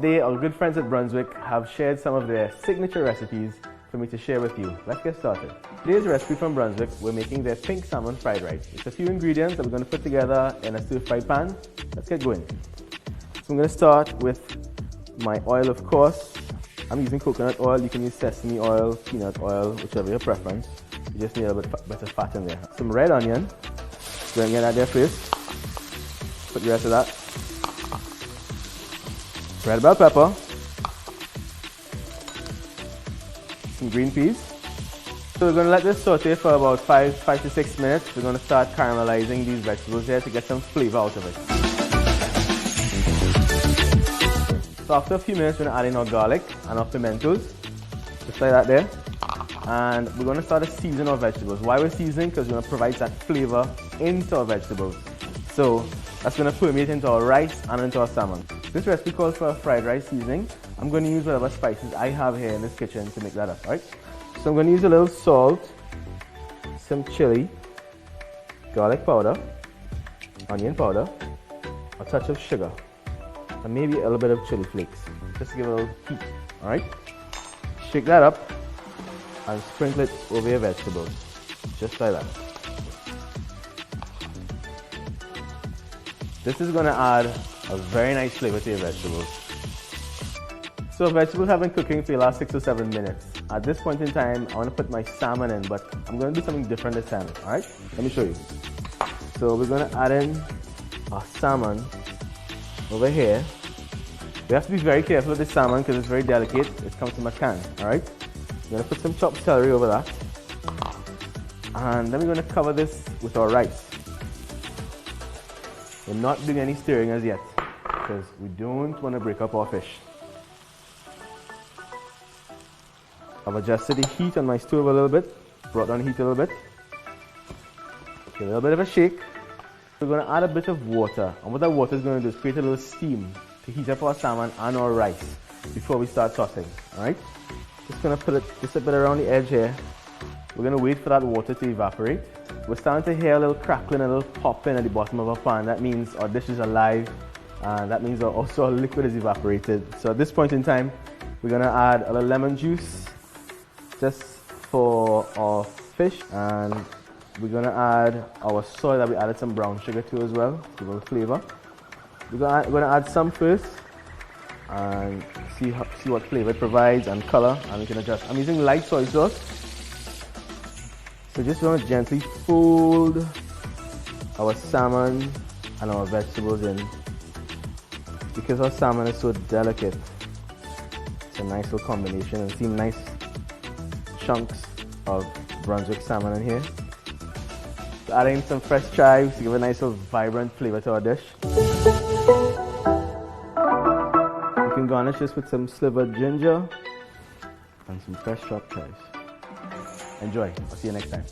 Today, our good friends at Brunswick have shared some of their signature recipes for me to share with you. Let's get started. Today's recipe from Brunswick, we're making their pink salmon fried rice. It's a few ingredients that we're going to put together in a stir-fried pan. Let's get going. So I'm going to start with my oil, of course. I'm using coconut oil. You can use sesame oil, peanut oil, whichever your preference. You just need a little bit of fat in there. Some red onion. Go and get that there first. Put the rest of that. Red bell pepper. Some green peas. So we're going to let this saute for about 5 to 6 minutes. We're going to start caramelizing these vegetables here to get some flavor out of it. So after a few minutes, we're going to add in our garlic and our pimentos, just like that there. And we're going to start to season our vegetables. Why we're seasoning? Because we're going to provide that flavor into our vegetables. So that's going to permeate into our rice and into our salmon. This recipe calls for a fried rice seasoning. I'm going to use whatever spices I have here in this kitchen to make that up, right? So I'm going to use a little salt, some chili, garlic powder, onion powder, a touch of sugar, and maybe a little bit of chili flakes, just to give it a little heat, alright? Shake that up and sprinkle it over your vegetables, just like that. This is going to add a very nice flavor to your vegetables. So vegetables have been cooking for the last 6 or 7 minutes. At this point in time, I want to put my salmon in, but I'm going to do something different this time, alright? Let me show you. So we're going to add in our salmon over here. We have to be very careful with this salmon because it's very delicate. It comes from a can, alright? We're going to put some chopped celery over that. And then we're going to cover this with our rice. We're not doing any stirring as yet because we don't want to break up our fish. I've adjusted the heat on my stove a little bit, brought down the heat a little bit. Give it a little bit of a shake. We're going to add a bit of water, and what that water is going to do is create a little steam to heat up our salmon and our rice before we start tossing, alright? Just going to put it just a bit around the edge here. We're going to wait for that water to evaporate. We're starting to hear a little crackling, a little popping at the bottom of our pan. That means our dish is alive, and that means also our liquid is evaporated. So at this point in time, we're going to add a little lemon juice just for our fish, and we're going to add our soy that we added some brown sugar to as well, to give a little flavor. We're going to add some first and see what flavor it provides and color, and we can adjust. I'm using light soy sauce. So just want to gently fold our salmon and our vegetables in. Because our salmon is so delicate, it's a nice little combination, and see nice chunks of Brunswick salmon in here. So adding some fresh chives to give a nice little vibrant flavor to our dish. You can garnish this with some slivered ginger and some fresh chopped chives. Enjoy. I'll see you next time.